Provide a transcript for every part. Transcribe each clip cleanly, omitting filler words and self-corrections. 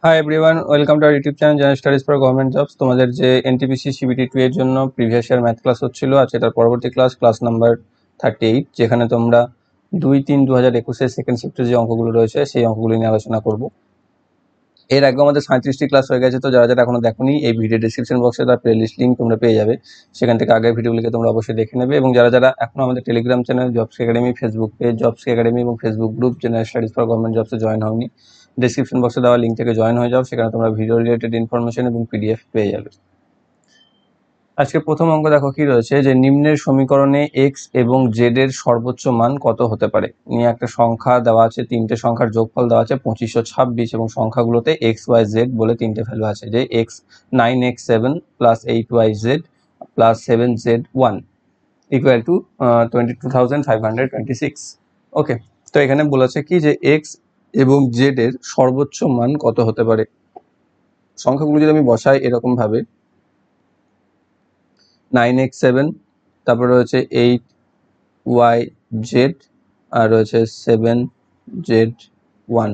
Hi everyone, welcome to our YouTube channel general studies for government jobs. তোমাদের যে NTPC CBT 2 এর জন্য previous year math class হচ্ছিল, আজকে তার পরবর্তী ক্লাস নাম্বার 38, যেখানে তোমরা 2-3-2021 সেকেন্ড শিফটের যে অঙ্কগুলো রয়েছে সেই অঙ্কগুলো নিয়ে আলোচনা করব। এর আগে আমাদের 37টি ক্লাস হয়ে গেছে, তো যারা যারা এখনো দেখোনি এই ভিডিও ডিসক্রিপশন বক্সে তার প্লেলিস্ট লিঙ্ক তোমরা পেয়ে যাবে, সেখান থেকে আগের ভিডিওগুলিকে তোমরা অবশ্যই দেখে নেবে। এবং যারা যারা এখনো আমাদের Telegram channel jobs academy, Facebook page jobs academy এবং Facebook group general studies for government জবসে জয়েন হওনি, ডিসক্রিপশন বক্সে দেওয়া লিঙ্ক থেকে জয়েন হয়ে যাও, সেখানে তোমরা ভিডিও রিলেটেড ইনফরমেশন এবং পিডিএফ পেয়ে যাবে। আজকে প্রথম অঙ্ক দেখো কি রয়েছে, যে নিম্নের সমীকরণে এক্স এবং জেড এর সর্বোচ্চ মান কত হতে পারে নিয়ে একটা সংখ্যা দেওয়া আছে, তিনটে সংখ্যার যোগফল দেওয়া আছে 2526, এবং সংখ্যাগুলোতে এক্স ওয়াই জেড বলে তিনটে ভ্যালু আছে, যে x 9x7 plus 8yz plus 7z1 equal to 22,526। ওকে, তো এখানে বলেছে কি যে এক্স এবং জেড এর সর্বোচ্চ মান কত হতে পারে। সংখ্যাগুলো যদি আমি বসাই এরকম ভাবে, 9x7, তারপর রয়েছে 8yz আর রয়েছে 7z1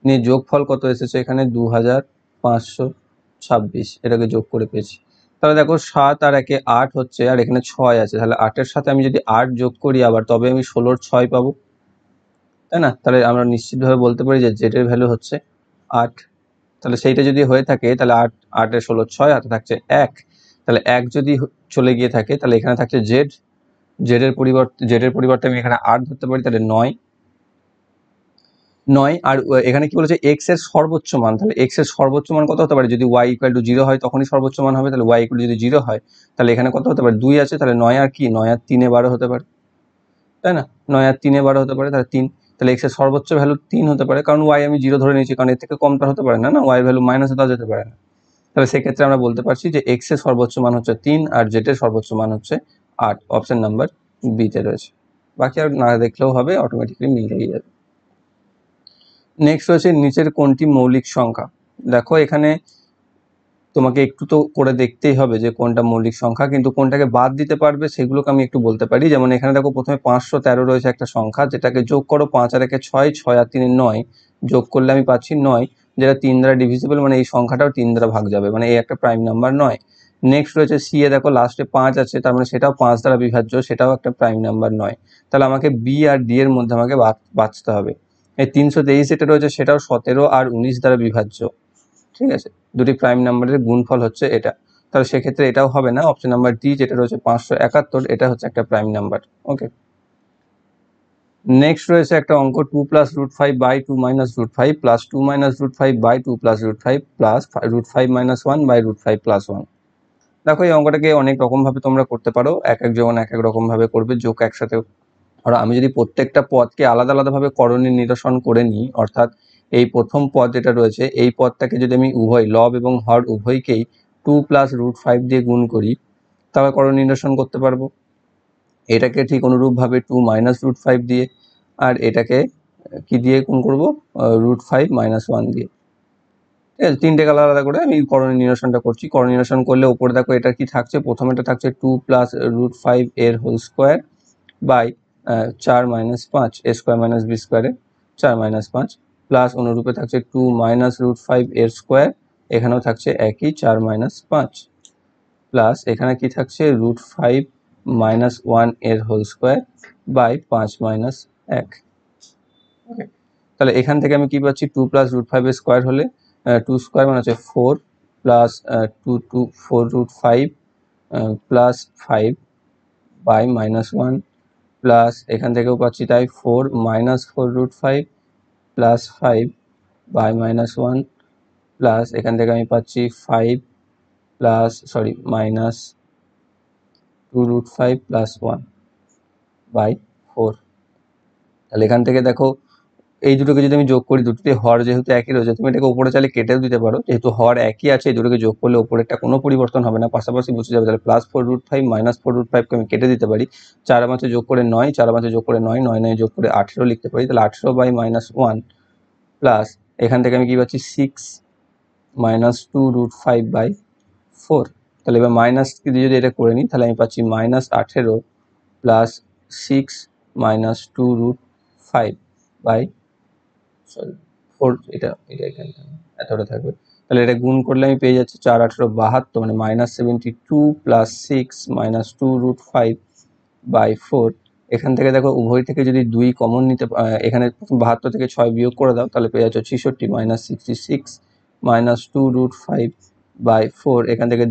নিয়ে যোগফল কত এসেছে এখানে 2526, এটাকে যোগ করে পেয়েছি। তাহলে দেখো 7 আর 1 8 হচ্ছে, আর এখানে 6 আছে, তাহলে 8-এর সাথে আমি যদি 8 যোগ করি আবার, তবে আমি 16-র 6 পাবো, তাই না? তাহলে আমরা নিশ্চিতভাবে বলতে পারি যে জেড এর ভ্যালু হচ্ছে 8। তাহলে সেইটা যদি হয়ে থাকে তাহলে 8-এর 16 6, হাতে থাকছে 1, তাহলে 1 যদি চলে গিয়ে থাকে তাহলে এখানে থাকছে জেড, জেডের পরিবর্তে আমি এখানে 8 ধরতে পারি, তাহলে 9। আর এখানে কি বলেছে এক্স এর সর্বোচ্চ মান, তাহলে এক্স এর সর্বোচ্চ মান কত হতে পারে, যদি ওয়াই ইকুয়াল টু 0 হয় তখনই সর্বোচ্চ মান হবে, তাহলে ওয়াই ইকুয়াল টু যদি 0 হয় তাহলে এখানে কত হতে পারে 2 আছে, তাহলে 9 আর কি 9 আর 3 12 হতে পারে, তাই না? 9 আর 3 12 হতে পারে, তাহলে 3, তাহলে এক্স এর সর্বোচ্চ ভ্যালু 3 হতে পারে, কারণ ওয়াই আমি 0 ধরে নিয়েছি, কারণ এর থেকে কমটা হতে পারে না, ওয়াই ভ্যালু মাইনাসে দেওয়া যেতে পারে না। তাহলে সেক্ষেত্রে আমরা বলতে পারছি যে এক্স এর সর্বোচ্চ মান হচ্ছে 3 আর জেড এর সর্বোচ্চ মান হচ্ছে 8, অপশন নাম্বার বি তে রয়েছে। বাকি আর না দেখলেও হবে, অটোমেটিক্যালি মিলে যাবে। নেক্সট রয়েছে নিচের কোনটি মৌলিক সংখ্যা। দেখো এখানে তোমাকে একটু তো করে দেখতেই হবে যে কোনটা মৌলিক সংখ্যা, কিন্তু কোনটাকে বাদ দিতে পারবে সেগুলোকে আমি একটু বলতে পারি। যেমন এখানে দেখো প্রথমে 513 রয়েছে একটা সংখ্যা, যেটাকে যোগ করো, 5 আর 1 6, 6 আর 3 9, যোগ করলে আমি পাচ্ছি 9, যেটা 3 দ্বারা ডিভিজিবল, মানে এই সংখ্যাটাও 3 দ্বারা ভাগ যাবে, মানে এই একটা প্রাইম নাম্বার 9। নেক্সট রয়েছে সি এ, দেখো লাস্টে 5 আছে, তার মানে সেটাও 5 দ্বারা বিভাজ্য, সেটাও একটা প্রাইম নাম্বার 9। তাহলে আমাকে বি আর ডি এর মধ্যে আমাকে বাঁচতে হবে। এই 323 যেটা রয়েছে সেটাও 17 আর 19 দ্বারা বিভাজ্য, ঠিক আছে, দুটি প্রাইম নাম্বারের গুণফল হচ্ছে এটা, তাহলে সেক্ষেত্রে এটাও হবে না। অপশন নাম্বার ডি যেটা রয়েছে 571, এটা হচ্ছে একটা প্রাইম নাম্বার। ওকে, নেক্সট রয়েছে একটা অঙ্ক 2 plus root 5 by 2 minus root 5 plus 2 minus root 5 by 2 plus root 5 plus root 5 minus 1 by root 5 plus 1। দেখো এই অঙ্কটাকে অনেক রকমভাবে তোমরা করতে পারো, এক একজন এক এক রকমভাবে করবে, যোগ একসাথে। আর আমি যদি প্রত্যেকটা পদকে আলাদা আলাদাভাবে করণীয় নিরসন করে নিই, অর্থাৎ এই প্রথম পদ যেটা রয়েছে এই পদটাকে যদি আমি উভয় লব এবং হর উভয়কেই 2 প্লাস রুট 5 দিয়ে গুণ করি, তাহলে করণীয় নিরসন করতে পারবো। এটাকে ঠিক অনুরূপভাবে 2 মাইনাস রুট 5 দিয়ে, আর এটাকে কি দিয়ে গুণ করবো, রুট 5 মাইনাস 1 দিয়ে। ঠিক আছে, তিনটে আলাদা আলাদা করে আমি করণীয় নিরসনটা করছি। করণীয় নিরসন করলে উপরে দেখো এটা কি থাকছে, প্রথমেটা থাকছে 2 প্লাস রুট 5 এর whole square by 4 minus 5 a square minus b স্কোয়ারে 4 মাইনাস 5, প্লাস অনুরূপে থাকছে 2 মাইনাস রুট 5 এর স্কোয়ার, এখানেও থাকছে একই 4 মাইনাস 5, প্লাস এখানে কি থাকছে রুট 5 মাইনাস 1 এর হোল স্কোয়ার বাই 5 মাইনাস 1। ওকে, তাহলে এখান থেকে আমি কি পাচ্ছি, 2 প্লাস রুট 5 এর স্কোয়ার হলে 2 স্কোয়ার মানে হচ্ছে 4 plus 4 root 5 plus 5 by minus 1, plus এখান থেকেও পাচ্ছি তাই 4 minus 4 root 5 plus 5 by minus 1, plus এখান থেকে আমি পাচ্ছি 5 plus minus 2 root 5 plus 1 by 4। তাহলে এখান থেকে দেখো এই দুটোকে যদি আমি যোগ করি, দুটোতে হর যেহেতু একই রয়েছে, তুমি এটাকে উপরে চাইলে কেটেও দিতে পারো, যেহেতু হর একই আছে এই দুটোকে যোগ করলে উপরেরটা কোনো পরিবর্তন হবে না, পাশাপাশি বসে যাবে। তাহলে প্লাস 4 রুট 5 মাইনাস 4 রুট 5কে আমি কেটে দিতে পারি, 4 মাঝে যোগ করে 9, 4 মাঝে যোগ করে 9, 9 9 যোগ করে 18 লিখতে পারি, তাহলে 18 বাই মাইনাস 1, প্লাস এখান থেকে আমি কি পাচ্ছি 6 মাইনাস 2 রুট 5 বাই 4। তাহলে এবার মাইনাস দিয়ে যদি এটা করে নিই তাহলে আমি পাচ্ছি minus 18 plus 6 minus 2 root 5 by 4, এটা এখানে এতটা থাকবে। তাহলে এটা গুণ করলে আমি পেয়ে যাচ্ছি 4 18 72 মানে -72 প্লাস 6 মাইনাস 2 রুট 5 বাই 4। এখান থেকে দেখো উভয় থেকে যদি 2 কমন নিতে এখানে 72 থেকে 6 বিয়োগ করে দাও তাহলে পেয়ে যাচ্ছ 66 মাইনাস 66 মাইনাস 2 রুট 5 বাই 4। এখান থেকে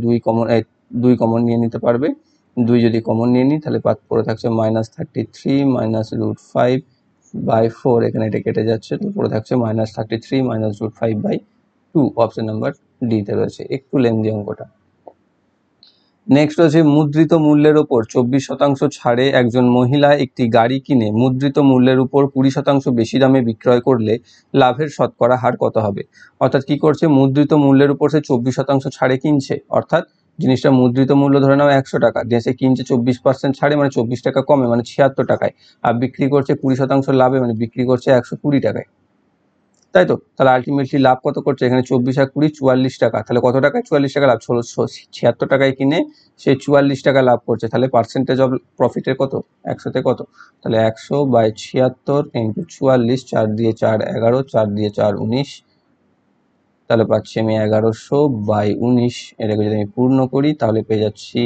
2 কমন নিয়ে নিতে পারবে। 2 যদি কমন নিয়ে নিই তাহলে পড়ে থাকছে -33 মাইনাস রুট 5 বাই 4। এখানে এটা কেটে যাচ্ছে, তো পড়ে থাকছে -33 minus root 5 by 2। Option number D তে রয়েছে। একটু লেন্দি অঙ্কটা। নেক্সট হচ্ছে মুদ্রিত মূল্যের ওপর 24% ছাড়ে একজন মহিলা একটি গাড়ি কিনে মুদ্রিত মূল্যের উপর 20% বেশি দামে বিক্রয় করলে লাভের শতকরা হার কত হবে? অর্থাৎ কি করছে, মুদ্রিত মূল্যের উপর সে 24% ছাড়ে কিনছে, অর্থাৎ জিনিসটা মুদ্রিত মূল্য ধরে নাও 100 টাকা দিয়ে সে কিনছে 24% ছাড়ে মানে 24 টাকা কমে মানে 76 টাকায়, আর বিক্রি করছে 20% লাভে মানে বিক্রি করছে 120 টাকায়, তাই তো? তাহলে আলটিমেটলি লাভ কত করছে এখানে? 24 আর 20 44 টাকা। তাহলে কত টাকায় 44 টাকা লাভ? 76 টাকায় কিনে সে 44 টাকা লাভ করছে। তাহলে পার্সেন্টেজ অফ প্রফিটের কত? 100-তে কত? তাহলে 100 বাই 76 ইন্টু 44, 4 দিয়ে 4 11, 4 দিয়ে 4 19, তাহলে পাচ্ছি আমি 1100 বাই 19। এটাকে যদি আমি পূর্ণ করি তাহলে পেয়ে যাচ্ছি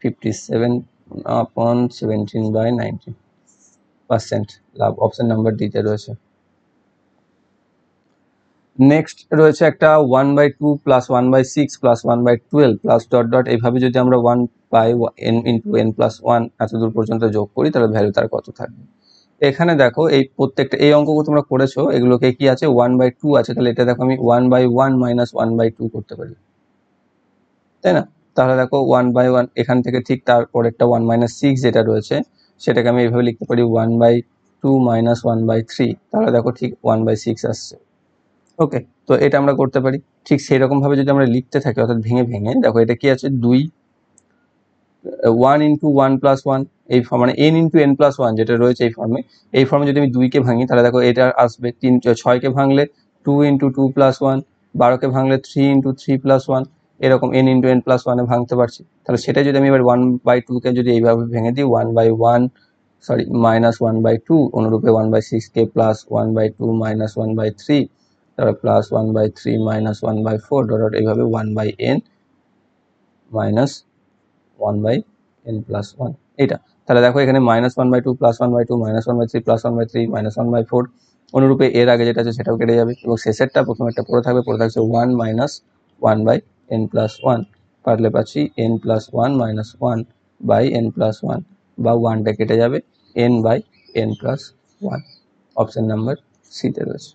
57/17/19% লাভ। অপশন নাম্বার ডিতে রয়েছে। নেক্সট রয়েছে একটা 1/2 plus 1/6 plus 1/12 plus dot dot, এইভাবে যদি আমরা 1/n ইন্টু n প্লাস 1 এত দূর পর্যন্ত যোগ করি তাহলে ভ্যালু তার কত থাকবে? এখানে দেখো এই প্রত্যেকটা এই অঙ্কগুলো তোমরা করেছো, এগুলোকে কি আছে 1/2 আছে, তাহলে এটা দেখো আমি 1/1 মাইনাস 1/2 করতে পারি, তাই না? তাহলে দেখো 1/1 এখান থেকে ঠিক তারপর একটা 1-6 যেটা রয়েছে সেটাকে আমি এইভাবে লিখতে পারি 1/2 মাইনাস 1/3, তাহলে দেখো ঠিক 1/6 আসছে। ওকে, তো এটা আমরা করতে পারি। ঠিক সেই রকম ভাবে যদি আমরা লিখতে থাকি অর্থাৎ ভেঙে ভেঙে, দেখো এটা কি আছে 1 ইন্টু 1 প্লাস 1 এই মানে n ইন্টু n প্লাস 1 যেটা রয়েছে এই ফর্মে যদি আমি 2 কে ভাঙি তাহলে দেখো এটা আসবে 6 কে ভাঙলে 2 ইন্টু 2 প্লাস 1, 12 কে ভাঙলে 3 ইন্টু 3 প্লাস 1, এরকম n ইন্টু n প্লাস 1 এ ভাঙতে পারছি। তাহলে সেটা যদি আমি এবার 1/2 কে যদি এইভাবে ভেঙে দিই 1/1 sorry minus 1/2, অনুরূপে 1/6 k plus 1/2 minus 1/3, তারপর প্লাস 1/3 মাইনাস 1/4 ডট এইভাবে 1/n মাইনাস 1/n প্লাস 1 এটা। তাহলে দেখো এখানে -1/2 প্লাস 1/2 মাইনাস 1/3 প্লাস 1/3 মাইনাস 1/4, অনুরূপে এর আগে যেটা আছে সেটাও কেটে যাবে এবং শেষেরটা প্রথমেরটা পড়ে থাকছে 1 মাইনাস 1/n প্লাস 1, পারলে পাচ্ছি n plus 1 minus 1/n plus 1 বা 1টা কেটে যাবে n/n প্লাস 1। অপশন নাম্বার সিতে রয়েছে।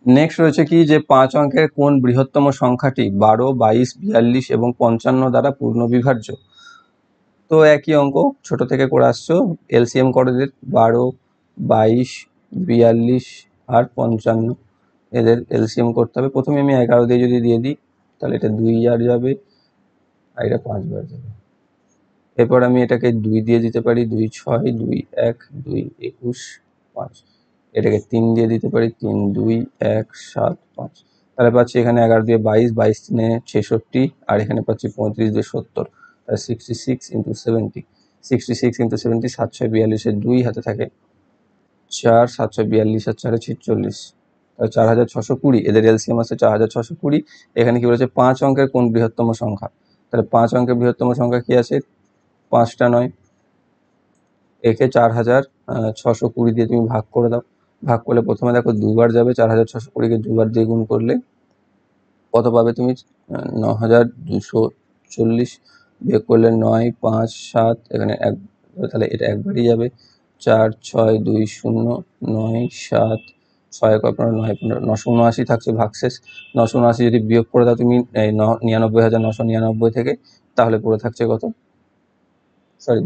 নেক্সট রয়েছে কি যে 5 অঙ্কের কোন বৃহত্তম সংখ্যাটি 12, 22, 42 এবং 55 দ্বারা পূর্ণ বিভাজ্য? তো একই অঙ্ক ছোট থেকে করে আসছো, এলসিএম করে দিলে 12, 22, 42 আর 55 এদের এলসিএম করতে হবে। প্রথমে আমি 11 দিয়ে যদি দিয়ে দিই তাহলে এটা 2 বার যাবে আর এটা 5 বার যাবে। এরপর আমি এটাকে 2 দিয়ে দিতে পারি, 2 6, 2 1, 2 21, 5। এটাকে 3 দিয়ে দিতে পারি, 3 2 1 7 5। তাহলে পাচ্ছি এখানে 11 দিয়ে 22, 22 3 66 আর এখানে পাচ্ছি 35 দিয়ে 70, তাহলে 66 ইন্টু 70, 66 ইন্টু 70 7 6 42 এর 2 হাতে থাকে 4, 7 6 42 আর 4 46, তাহলে 4620। এদের এলসিএম আছে 4620। এখানে কি বলেছে 5 অঙ্কের কোন বৃহত্তম সংখ্যা? তাহলে 5 অঙ্কের বৃহত্তম সংখ্যা কি আছে? 5টা নয়, একে 4620 দিয়ে তুমি ভাগ করে দাও। ভাগ করলে প্রথমে দেখো 2 বার যাবে, 4620 কে 2 বার দিয়ে গুণ করলে কত পাবে তুমি? 9240। বিয়োগ করলে 9 5 7, এখানে এক, তাহলে এটা একবারই যাবে। 4 6 2 0 9 7 6 আপনার 9 15 979 থাকছে ভাগশেষ। 979 যদি বিয়োগ করে দাও তুমি 99,999 থেকে, তাহলে পড়ে থাকছে কত? সরি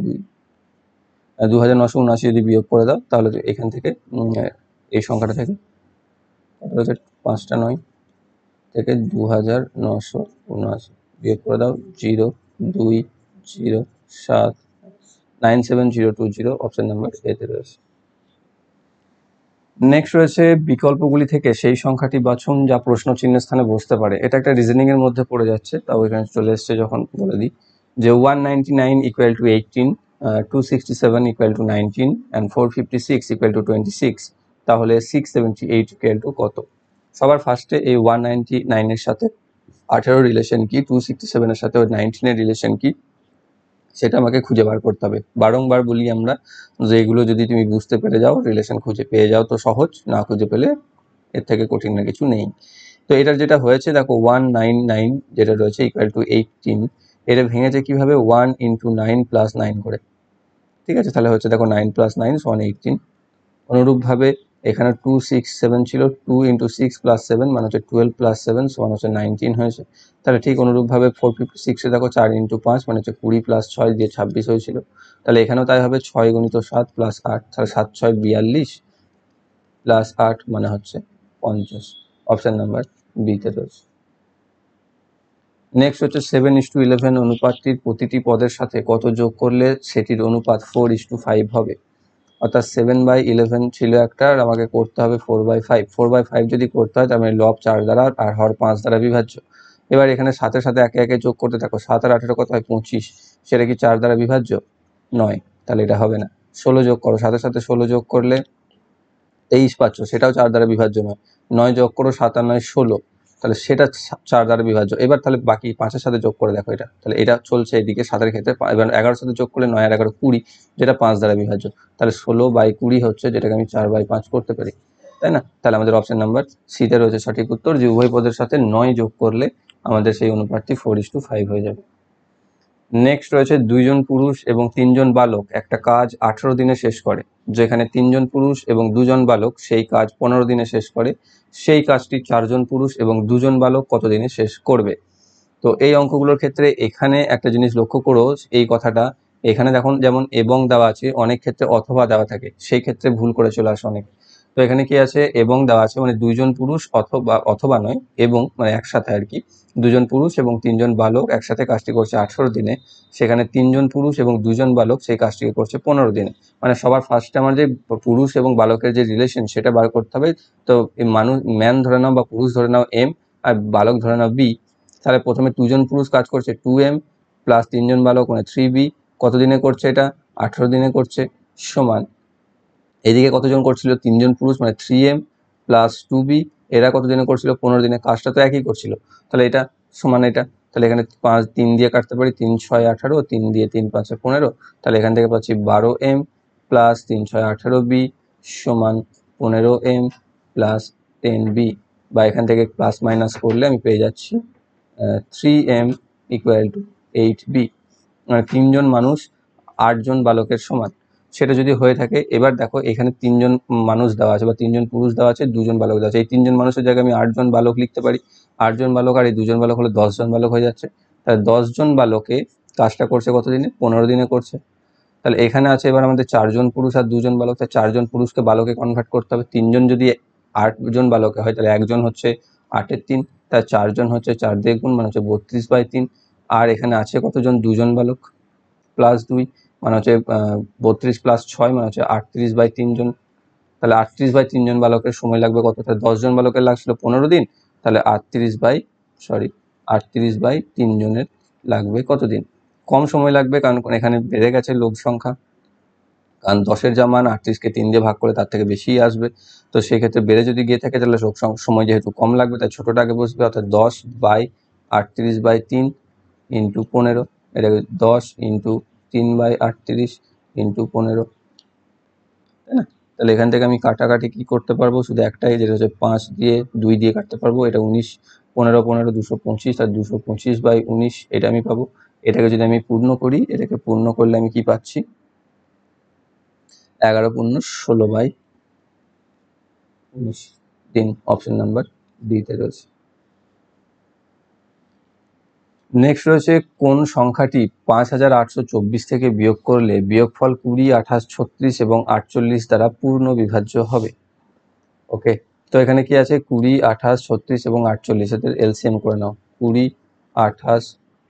2979 যদি বিয়োগ করে দাও তাহলে এখান থেকে এই সংখ্যাটা থেকে তাহলে হচ্ছে 5টা 9 থেকে 2979 বিয়োগ করে দাও 0 2 0 7 97020। অপশন নাম্বার এতে রয়েছে। নেক্সট রয়েছে বিকল্পগুলি থেকে সেই সংখ্যাটি বাছুন যা প্রশ্ন চিহ্নের স্থানে বসতে পারে। এটা একটা রিজনিং এর মধ্যে পড়ে যাচ্ছে, তাও এখানে চলে এসছে যখন বলে দিই যে 199 equal to 18, 267 equal to 19 and 456 equal to 26 তাহলে 678 ইকুয়াল টু কত? সবার ফার্স্টে এই 199 এর সাথে 18 রিলেশন কি, 267 এর সাথে 19 এর রিলেশন কি, সেটা আমাকে খুঁজে বার করতে হবে। বারংবার বলি আমরা যে এগুলো যদি তুমি বুঝতে পেরে যাও, রিলেশন খুঁজে পেয়ে যাও তো সহজ, না খুঁজে পেলে এর থেকে কঠিন না কিছু নেই। তো এটার যেটা হয়েছে দেখো 199 যেটা রয়েছে ইকুয়াল টু 18, এটা ভেঙেছে কিভাবে 1 ইন্টু 9 প্লাস 9 করে, ঠিক আছে? তাহলে হচ্ছে দেখো 9 প্লাস 9 সমান 18। অনুরূপভাবে এখানে 267 ছিল, 2 ইন্টু 6 প্লাস 7 মানে হচ্ছে 12 প্লাস 7 সমান হচ্ছে 19 হয়েছে। তাহলে ঠিক অনুরূপভাবে 456 দেখো 4 ইন্টু 5 মানে হচ্ছে 20 প্লাস 6 দিয়ে 26 হয়েছিল। তাহলে এখানেও তাই হবে, 6 গুণিত 7 প্লাস 8, তাহলে 7 6 42 প্লাস 8 মানে হচ্ছে 50। অপশন নাম্বার বিতে রয়েছে। নেক্সট হচ্ছে 7:11 অনুপাতটির প্রতিটি পদের সাথে কত যোগ করলে সেটির অনুপাত 4:5 হবে? অর্থাৎ 7/11 ছিল একটা, আর আমাকে করতে হবে 4/5। 4/5 যদি করতে হয় তার মানে লব 4 দ্বারা আর হর 5 দ্বারা বিভাজ্য। এবার এখানে 7 এর সাথে একে একে যোগ করতে থাকো, 7 আর 18 কত হয় 25, সেটা কি 4 দ্বারা বিভাজ্য? নয়, তাহলে এটা হবে না। 16 যোগ করো, 7 এর সাথে 16 যোগ করলে 23 পাচ্ছ, সেটাও 4 দ্বারা বিভাজ্য নয়। 9 যোগ করো, 7 আর 9 16, তাহলে সেটা 4 দ্বারা বিভাজ্য। এবার তাহলে বাকি 5 এর সাথে যোগ করে দেখো এটা, তাহলে এটা চলছে এদিকে 7 এর ক্ষেত্রে। এবার 11 সাথে যোগ করলে 9 আর 11 20, যেটা 5 দ্বারা বিভাজ্য। তাহলে 16/20 হচ্ছে, যেটাকে আমি 4/5 করতে পারি, তাই না? তাহলে আমাদের অপশন নাম্বার সিতে রয়েছে সঠিক উত্তর, যে উভয় পদের সাথে 9 যোগ করলে আমাদের সেই অনুপাতটি 4:5 হয়ে যাবে। নেক্সট রয়েছে 2 জন পুরুষ এবং 3 জন বালক একটা কাজ 18 দিনে শেষ করে। যেখানে 3 জন পুরুষ এবং 2 জন বালক সেই কাজ 15 দিনে শেষ করে, সেই কাজটি 4 জন পুরুষ এবং 2 জন বালক কত দিনে শেষ করবে? তো এই অঙ্কগুলোর ক্ষেত্রে এখানে একটা জিনিস লক্ষ্য করো, এই কথাটা এখানে দেখো যেমন এবং দেওয়া আছে, অনেক ক্ষেত্রে অথবা দেওয়া থাকে, সেই ক্ষেত্রে ভুল করে চলে আসে অনেক। তো এখানে কি আছে, এবং দেওয়া আছে মানে 2 জন পুরুষ অথবা, অথবা নয় এবং, মানে একসাথে আর কি, 2 জন পুরুষ এবং 3 জন বালক একসাথে কাজটি করছে 18 দিনে, সেখানে 3 জন পুরুষ এবং 2 জন বালক সেই কাজটিকে করছে 15 দিনে। মানে সবার ফার্স্টে আমার যে পুরুষ এবং বালকের যে রিলেশন সেটা বার করতে হবে। তো মানুষ, ম্যান ধরে নাও বা পুরুষ ধরে নাও এম, আর বালক ধরে নাও বি। তাহলে প্রথমে 2 জন পুরুষ কাজ করছে 2m প্লাস 3 জন বালক মানে 3b, কত দিনে করছে এটা? 18 দিনে করছে, সমান এদিকে কতজন করছিল? 3 জন পুরুষ মানে 3m প্লাস 2b, এরা কত দিনে করছিল? 15 দিনে। কাজটা তো একই করছিল, তাহলে এটা সমান এটা। তাহলে এখানে 5 3 দিয়ে কাটতে পারি, 3 6 18, 3 দিয়ে 3 5 15, তাহলে এখান থেকে পাচ্ছি 12m প্লাস 3 6 18b সমান 15m প্লাস 10b, বা এখান থেকে প্লাস মাইনাস করলে আমি পেয়ে যাচ্ছি 3m ইকুয়াল টু 8b। মানে 3 জন মানুষ 8 জন বালকের সমান, সেটা যদি হয়ে থাকে। এবার দেখো এখানে 3 জন মানুষ দেওয়া আছে বা 3 জন পুরুষ দেওয়া আছে, 2 জন বালক দেওয়া আছে। এই 3 জন মানুষের জায়গায় আমি 8 জন বালক লিখতে পারি। 8 জন বালক আর এই 2 জন বালক হলে 10 জন বালক হয়ে যাচ্ছে। তাহলে 10 জন বালকে কাজটা করছে কত দিনে? 15 দিনে করছে। তাহলে এখানে আছে এবার আমাদের 4 জন পুরুষ আর 2 জন বালক, তাই 4 জন পুরুষকে বালকে কনভার্ট করতে হবে। 3 জন যদি 8 জন বালকে হয় তাহলে একজন হচ্ছে 8 এর 3, তাই 4 জন হচ্ছে 4 দিয়ে গুণ মানে হচ্ছে 32/3। আর এখানে আছে কতজন? 2 জন বালক প্লাস 2 মানে হচ্ছে 32 প্লাস 6 মানে হচ্ছে 38/3 জন। তাহলে 38/3 জন বালকের সময় লাগবে কত? তাহলে 10 জন বালকের লাগছিল 15 দিন, তাহলে 38/3 জনের লাগবে কত দিন? কম সময় লাগবে, কারণ এখানে বেড়ে গেছে লোক সংখ্যা, কারণ 10-এর যা মান 38কে 3 দিয়ে ভাগ করে তার থেকে বেশিই আসবে। তো সেক্ষেত্রে বেড়ে যদি গিয়ে থাকে তাহলে সময় যেহেতু কম লাগবে, তাই ছোটোটা আগে বসবে, অর্থাৎ 10/38/3 ইন্টু 15, এটাকে 10 ইন্টু 3/38 ইন্টু 15, তাই না? তাহলে এখান থেকে আমি কাটাকাটি কি করতে পারবো? শুধু একটাই, যেটা হচ্ছে 5 দিয়ে 2 দিয়ে কাটতে পারবো। এটা 19, 15 15 225, আর 225/19 এটা আমি পাবো। এটাকে যদি আমি পূর্ণ করি, এটাকে পূর্ণ করলে আমি কি পাচ্ছি? 11 পূর্ণ 16/19 দিন। অপশন নাম্বার ডিতে রয়েছে। নেক্সট রয়েছে কোন সংখ্যাটি 5824 থেকে বিয়োগ করলে বিয়োগফল 20, 28, 36 এবং 48 দ্বারা পূর্ণ বিভাজ্য হবে? ওকে, তো এখানে কি আছে? 20, 28, 36 এবং 48, এদের এলসিএম করে নাও। 20, 28,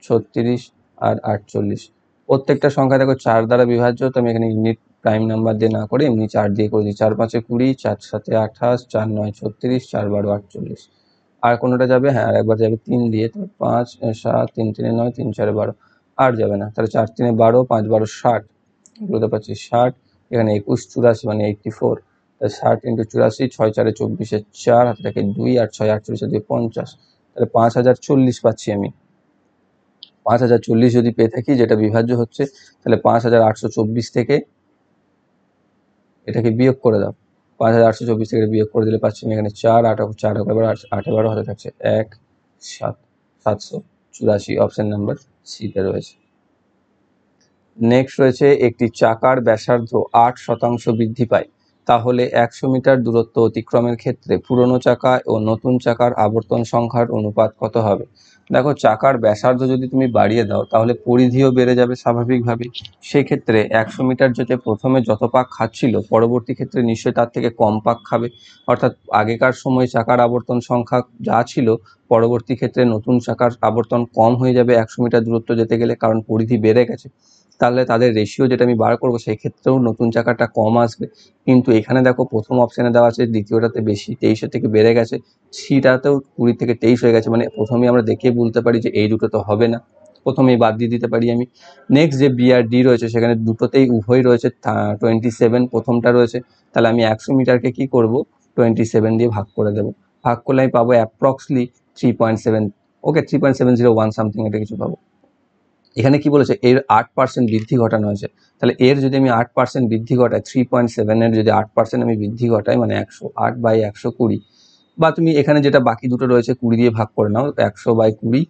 36 আর 48, প্রত্যেকটা সংখ্যা দেখো 4 দ্বারা বিভাজ্য। তো আমি এখানে ইউনিট প্রাইম নাম্বার দিয়ে না করে এমনি 4 দিয়ে করে দিই। 4 5 20, 4 7 28, 4 9 36, 4 12 48। আর কোনোটা যাবে? হ্যাঁ, আর একবার যাবে 3 দিয়ে, তো 5 7, 3 3 9, 3 4 12, আর যাবে না। তাহলে 4 3 12, 5 12 60, এগুলোতে পাচ্ছি 60, এখানে 21 84 মানে 84, 60 × 84, 6 4 24 4, হাতে থাকে 2, 8 6 48 দিয়ে 50, তাহলে 5040 পাচ্ছি আমি। 5040 যদি পেয়ে থাকি, যেটা বিভাজ্য হচ্ছে, তাহলে 5824 থেকে এটাকে বিয়োগ করে দাও। 5824 থেকে বিয়োগ করে দিলে পাচ্ছি আমি এখানে 4 8 4 এবার 8 12 হাতে থাকছে 1 7 784, অপশন নাম্বার সিতে রয়েছে। নেক্সট রয়েছে একটি চাকার ব্যাসার্ধ 8% বৃদ্ধি পায়, তাহলে 100 মিটার দূরত্ব অতিক্রমের ক্ষেত্রে পুরনো চাকা ও নতুন চাকার আবর্তন সংখ্যার অনুপাত কত হবে? দেখো, চাকার ব্যাসার্ধ যদি তুমি বাড়িয়ে দাও তাহলে পরিধিও বেড়ে যাবে স্বাভাবিকভাবেই। সেক্ষেত্রে 100 মিটার যেতে প্রথমে যত পাক খাচ্ছিল, পরবর্তী ক্ষেত্রে নিশ্চয়ই তার থেকে কম পাক খাবে। অর্থাৎ আগেকার সময় চাকার আবর্তন সংখ্যা যা ছিল, পরবর্তী ক্ষেত্রে নতুন চাকার আবর্তন কম হয়ে যাবে 100 মিটার দূরত্ব যেতে গেলে, কারণ পরিধি বেড়ে গেছে। তাহলে তাদের রেশিও যেটা আমি বার করবো, সেই ক্ষেত্রেও নতুন চাকাটা কম আসবে। কিন্তু এখানে দেখো, প্রথম অপশানে দেওয়া আছে দ্বিতীয়টাতে বেশি, 23 থেকে বেড়ে গেছে, সিটাতেও 20 থেকে 23 হয়ে গেছে। মানে প্রথমেই আমরা দেখে বলতে পারি যে এই দুটো তো হবে না, প্রথমেই বাদ দিয়ে দিতে পারি আমি। নেক্সট যে বি আর ডি রয়েছে, সেখানে দুটোতেই উভয় রয়েছে 27, প্রথমটা রয়েছে। তাহলে আমি 100 মিটারকে কি করব, 27 দিয়ে ভাগ করে দেবো। ভাগ করলে আমি পাবো অ্যাপ্রক্সলি 3.7, ওকে 3.701 সামথিং এটা কিছু পাবো। এখানে কি বলেছে, এর 8% বৃদ্ধি ঘটানো হয়েছে। তাহলে এর যদি আমি 8% বৃদ্ধি ঘটাই, 3.7 এর যদি 8% আমি বৃদ্ধি ঘটাই, মানে 108/120, বা তুমি এখানে যেটা বাকি দুটো রয়েছে 20 দিয়ে ভাগ করে নাও, 100/20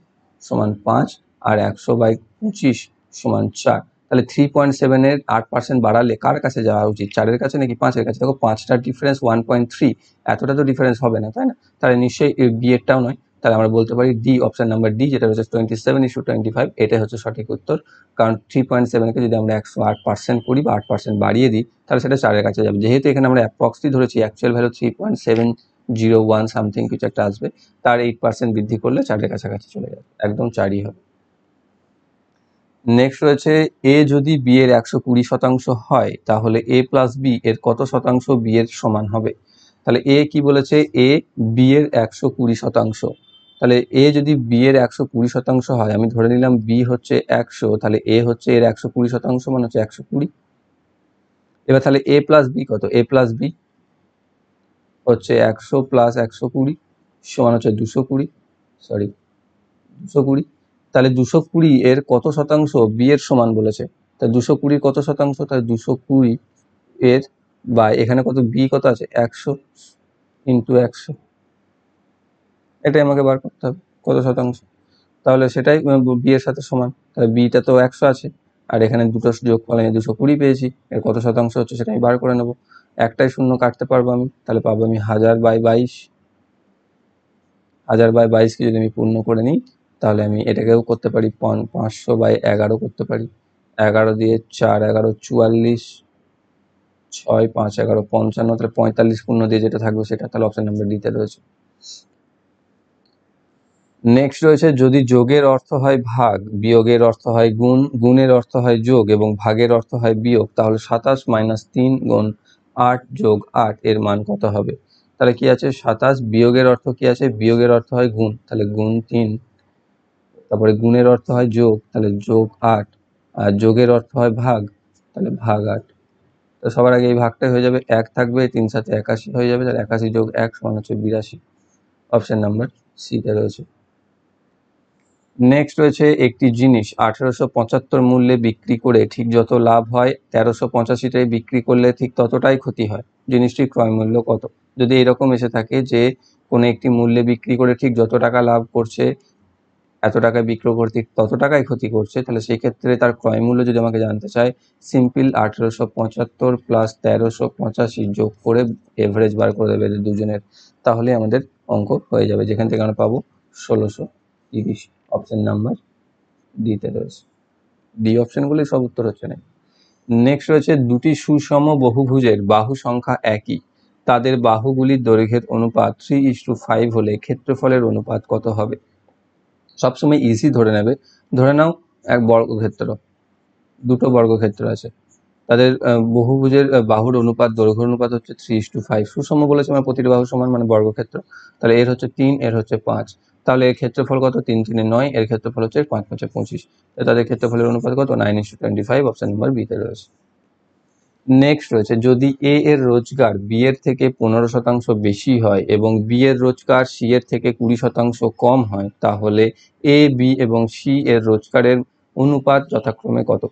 সমান 5 আর 100/25 সমান 4। তাহলে 3.7 এর 8% বাড়ালে কার কাছে যাওয়া উচিত, 4-এর কাছে নাকি 5-এর কাছে? দেখো, 5টার ডিফারেন্স 1.3, এতটা তো ডিফারেন্স হবে না, তাই না? তাহলে নিশ্চয়ই বি এরটাও নয়। তাহলে আমরা বলতে পারি ডি, অপশন নাম্বার ডি, যেটা হচ্ছে 27:25, এটাই হচ্ছে সঠিক উত্তর। কারণ 3.7কে যদি আমরা 108% করি বা 8% বাড়িয়ে দিই, তাহলে সেটা 4-এর কাছে যাবে। যেহেতু এখানে আমরা অ্যাপ্রক্সলি ধরেছি, অ্যাকচুয়াল ভ্যালু 3.701 সামথিং কিছু একটা আসবে, তার 8% বৃদ্ধি করলে 4-এর কাছাকাছি চলে যাবে, একদম 4ই হবে। নেক্সট রয়েছে, এ যদি বি এর 120% হয়, তাহলে এ প্লাস বি এর কত শতাংশ বি এর সমান হবে? তাহলে এ কি বলেছে, এ বি এর 120%। তাহলে এ যদি বি এর 120% হয়, আমি ধরে নিলাম বি হচ্ছে 100, তাহলে এ হচ্ছে এর 120%, মানে হচ্ছে 120। এবার তাহলে এ প্লাস বি কত? এ প্লাস বি হচ্ছে 100 প্লাস 120 সমান হচ্ছে 220, সরি 220। তাহলে 220 এর কত শতাংশ বি এর সমান বলেছে? তাহলে 220 কত শতাংশ? তাহলে 220 এর, বা এখানে কত বি কত আছে, 100 ইন্টু 100, এটাই আমাকে বার করতে হবে কত শতাংশ। তাহলে সেটাই বি এর সাথে সমান। তাহলে বিটা তো 100 আছে, আর এখানে দুটো যোগ করলে আমি 220 পেয়েছি। এর কত শতাংশ হচ্ছে সেটা আমি বার করে নেবো। একটাই শূন্য কাটতে পারবো আমি, তাহলে পাবো আমি 1000/22। 1000/22কে যদি আমি পূর্ণ করে নিই, তাহলে আমি এটাকেও করতে পারি 500/11 করতে পারি। 11 দিয়ে 4 11 44, 6 5 11 55, তাহলে 45 পূর্ণ দিয়ে যেটা থাকবে সেটা, তাহলে অপশন নাম্বার ডিতে রয়েছে। নেক্সট রয়েছে, যদি যোগের অর্থ হয় ভাগ, বিয়োগের অর্থ হয় গুণ, গুণের অর্থ হয় যোগ এবং ভাগের অর্থ হয় বিয়োগ, তাহলে 27 - 3 গুণ 8 যোগ 8 এর মান কত হবে? তাহলে কি আছে, 27, বিয়োগের অর্থ কি আছে, বিয়োগের অর্থ হয় গুণ, তাহলে গুণ 3, তারপরে গুণের অর্থ হয় যোগ, তাহলে যোগ 8, আর যোগের অর্থ হয় ভাগ, তাহলে ভাগ 8। তো সবার আগে এই ভাগটা হয়ে যাবে, 1 থাকবে, 3 7 81 হয়ে যাবে, তাহলে 81 যোগ 1 সমান হচ্ছে 82, অপশন নাম্বার সিতে রয়েছে। নেক্সট রয়েছে, একটি জিনিস 1875 মূল্যে বিক্রি করে ঠিক যত লাভ হয়, 1385টায় বিক্রি করলে ঠিক ততটাই ক্ষতি হয়। জিনিসটির ক্রয় মূল্য কত? যদি এরকম এসে থাকে যে কোনো একটি মূল্যে বিক্রি করে ঠিক যত টাকা লাভ করছে, এত টাকায় বিক্রি করতে তত টাকাই ক্ষতি করছে, তাহলে সেই ক্ষেত্রে তার ক্রয় মূল্য যদি আমাকে জানতে চায়, সিম্পল 1875 প্লাস 1385 যোগ করে এভারেজ বার করে দেবে এদের দুজনের, তাহলে আমাদের অঙ্ক হয়ে যাবে, যেখান থেকে আমরা পাবো 1630, অপশন নাম্বার ডিতে রয়েছে। ডি অপশনগুলি সব উত্তর হচ্ছে না। নেক্সট রয়েছে, দুটি সুষম বহুভুজের বাহু সংখ্যা একই, তাদের বাহুগুলির দৈর্ঘ্যের অনুপাত 3:5 হলে ক্ষেত্রফলের অনুপাত কত হবে? সবসময় ইজি ধরে নেবে। ধরে নাও এক বর্গক্ষেত্র, দুটো বর্গক্ষেত্র আছে, তাদের বহুভুজের বাহুর অনুপাত, দৈর্ঘ্যের অনুপাত হচ্ছে 3:5। সুষম বলেছে মানে প্রতিটি বাহু সমান, মানে বর্গক্ষেত্র। তাহলে এর হচ্ছে 3, এর হচ্ছে 5, তাহলে এর ক্ষেত্রফল কত? 3 3 9, এর ক্ষেত্রফল হচ্ছে 5 5 25, তাদের ক্ষেত্রফলের অনুপাত কত? 9:25, অপশন নাম্বার বিতে রয়েছে। নেক্সট রয়েছে যদি এ এর রোজগার বি এর থেকে 15% বেশি হয় এবং বি এর রোজগার সি এর থেকে 20% কম হয়, তাহলে এ, বি এবং সি এর রোজগারের অনুপাত যথাক্রমে কত?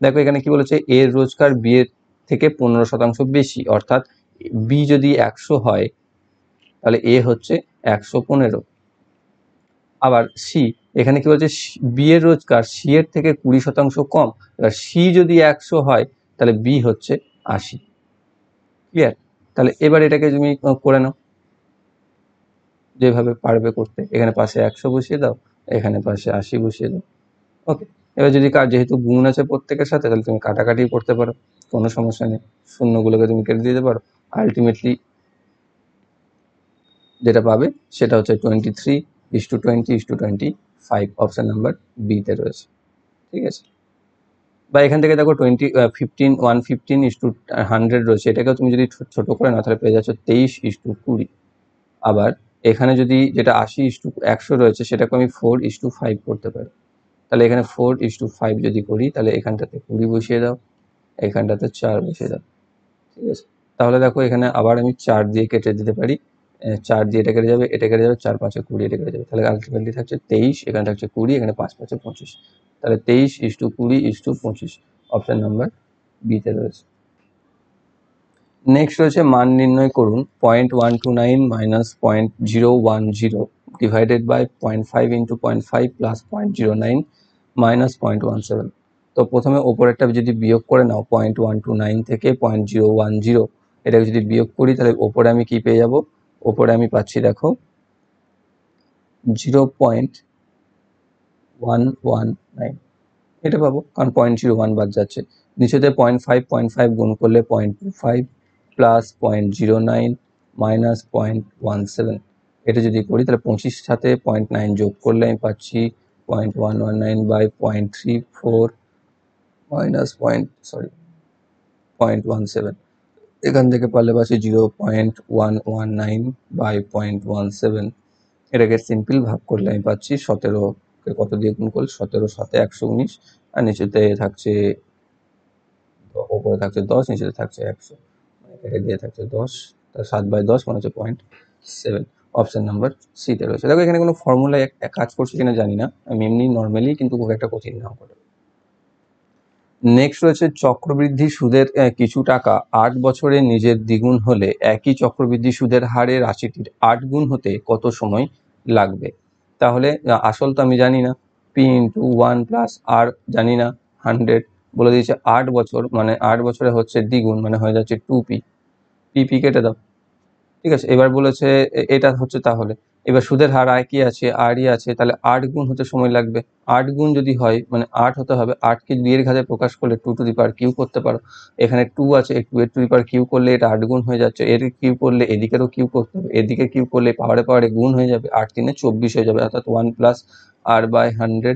দেখো এখানে কি বলেছে, এর রোজগার বি এর থেকে 15% বেশি, অর্থাৎ বি যদি 100 হয় তাহলে এ হচ্ছে 115। আবার সি, এখানে কি বলছে, বি এর রোজগার সি এর থেকে 20% কম, এবার সি যদি 100 হয় তাহলে বি হচ্ছে 80। ক্লিয়ার? তাহলে এবার এটাকে তুমি করে নাও যেভাবে পারবে করতে। এখানে পাশে 100 বসিয়ে দাও, এখানে পাশে 80 বসিয়ে দাও। ওকে, এবার যদি যেহেতু গুণ আছে প্রত্যেকের সাথে, তাহলে তুমি কাটাকাটি করতে পারো, কোনো সমস্যা নেই, শূন্যগুলোকে তুমি কেটে দিতে পারো। আলটিমেটলি যেটা পাবে সেটা হচ্ছে 23:20:25, অপশন নাম্বার বিতে রয়েছে। ঠিক আছে, বা এখান থেকে দেখো 115:100 রয়েছে, এটাকেও তুমি যদি ছোট করে নাও তাহলে পেয়ে যাচ্ছ 23:20। আবার এখানে যদি যেটা 80:100 রয়েছে সেটাকে আমি 4:5 করতে পারি, তাহলে এখানে 4:5 যদি করি তাহলে এখানটাতে 20 বসিয়ে দাও, এখানটাতে 4 বসিয়ে দাও। ঠিক আছে, তাহলে দেখো এখানে আবার আমি 4 দিয়ে কেটে দিতে পারি, 4 দিয়ে এটা কেটে যাবে, এটা কেটে যাবে, 4 5 20, এটা কেটে যাবে, তাহলে আলটিমেটলি থাকছে 23, এখানে থাকছে 20, এখানে 5 5 25, তাহলে 23:20:25, অপশন নাম্বার বিতে রয়েছে। নেক্সট রয়েছে মান নির্ণয় করুন 0.129 minus 0.010 divided by 0.5 into 0.5 plus 0.09 minus 0.17। তো প্রথমে ওপরেরটা যদি বিয়োগ করে নাও 0.129 থেকে 0.010, এটাকে যদি বিয়োগ করি তাহলে ওপরে আমি কি পেয়ে যাব, ওপরে আমি পাচ্ছি দেখো 0.119, এটা পাবো কারণ 0.01 বাদ যাচ্ছে। নিচেতে 0.5 গুণ করলে 0.25 প্লাস 0.09 মাইনাস 0.17, এটা যদি করি তাহলে 25 সাথে 0.9 যোগ করলে আমি পাচ্ছি 0.119 বাই 0.34 মাইনাস 0.17, এখান থেকে পারলে পাচ্ছি 0.119 বাই 0.17, এটাকে সিম্পল ভাগ করলে আমি পাচ্ছি 17কে কত দিয়ে গুণ করলে 17 7 119, আর নিচেতে থাকছে, ওপরে থাকছে 10, নিচেতে থাকছে 100, এটা দিয়ে থাকছে 10, তার 7/10 মানে হচ্ছে 0.7, অপশন নাম্বার সিতে রয়েছে। দেখো এখানে কোনো ফর্মুলায় কাজ করছে কিনা জানি না, আমি এমনি নর্মালি, কিন্তু খুব একটা কঠিন নাও করে। নেক্সট রয়েছে চক্রবৃদ্ধি সুদের কিছু টাকা 8 বছরে নিজের দ্বিগুণ হলে একই চক্রবৃদ্ধি সুদের হারে রাশিটির 8 গুণ হতে কত সময় লাগবে? তাহলে আসল তো আমি জানি না, পি ইন্টু 1 প্লাস আর জানি না 100, বলে দিয়েছে 8 বছর, মানে 8 বছরে হচ্ছে দ্বিগুণ, মানে হয়ে যাচ্ছে 2p, পি কেটে দাও। ঠিক আছে, এবার বলেছে এটা হচ্ছে, তাহলে এবার সুদের হার কি আছে, আরই আছে, তাহলে 8 গুণ হতে সময় লাগবে। 8 গুণ যদি হয় মানে 8 হতে হবে, 8কে 2 এর ঘাতে প্রকাশ করলে 2 টু দি পাওয়ার কিউ করতে পারো, এখানে 2 আছে, 2 এর টু দি পাওয়ার কিউ করলে এটা 8 গুণ হয়ে যাচ্ছে, এর কিউ করলে এদিকেরও কিউ করতে হবে, এদিকে কিউ করলে পাওয়ারে গুণ হয়ে যাবে, 8 3 24 হয়ে যাবে, অর্থাৎ 1 plus r by 100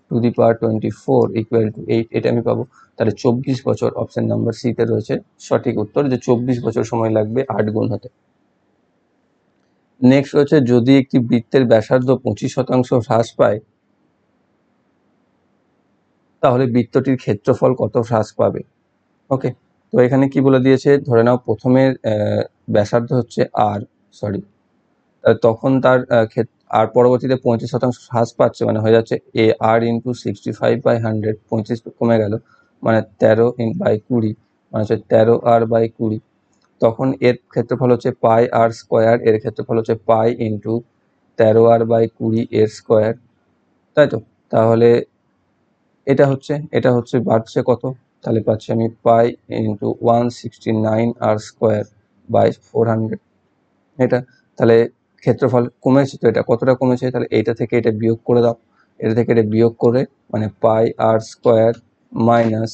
to the power 24 equal to 8, এটা আমি পাবো। তাহলে 24 বছর, অপশন নাম্বার সিতে রয়েছে সঠিক উত্তর, যে 24 বছর সময় লাগবে 8 গুণ হতে। নেক্সট রয়েছে যদি একটি বৃত্তের ব্যাসার্ধ 25% হ্রাস পায় তাহলে বৃত্তটির ক্ষেত্রফল কত হ্রাস পাবে? ওকে, তো এখানে কি বলে দিয়েছে, ধরে নাও প্রথমের ব্যাসার্ধ হচ্ছে আর, সরি, তখন তার আর পরবর্তীতে 25% হ্রাস পাচ্ছে, মানে হয়ে যাচ্ছে এ আর ইন্টু 65/100, 25 কমে গেল, মানে 13/20, মানে হচ্ছে 13r/20, তখন এর ক্ষেত্রফল হচ্ছে পাই আর স্কোয়ার, এর ক্ষেত্রফল হচ্ছে পাই ইন্টু 13r/20 এর স্কোয়ার, তাই তো? তাহলে এটা হচ্ছে বাড়ছে কত, তাহলে পাচ্ছি আমি পাই ইন্টু 169r² এটা, তাহলে ক্ষেত্রফল কমেছে, তো এটা কতটা কমেছে, তাহলে এইটা থেকে এটা বিয়োগ করে দাও, এটা থেকে এটা বিয়োগ করে মানে pi r square minus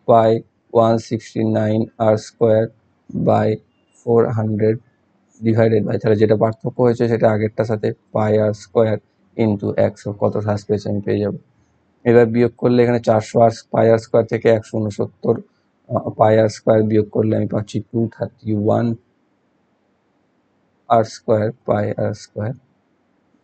pi 169r² by 400 divided by, তাহলে যেটা পার্থক্য হয়েছে সেটা আগেরটার সাথে পাই আর স্কোয়ার ইন্টু 100, কত হ্রাস পেয়েছে আমি পেয়ে যাবো। এবার বিয়োগ করলে এখানে 400 আর পাই আর স্কোয়ার থেকে 169 পাই আর স্কোয়ার বিয়োগ করলে আমি পাচ্ছি 231 r square pi r square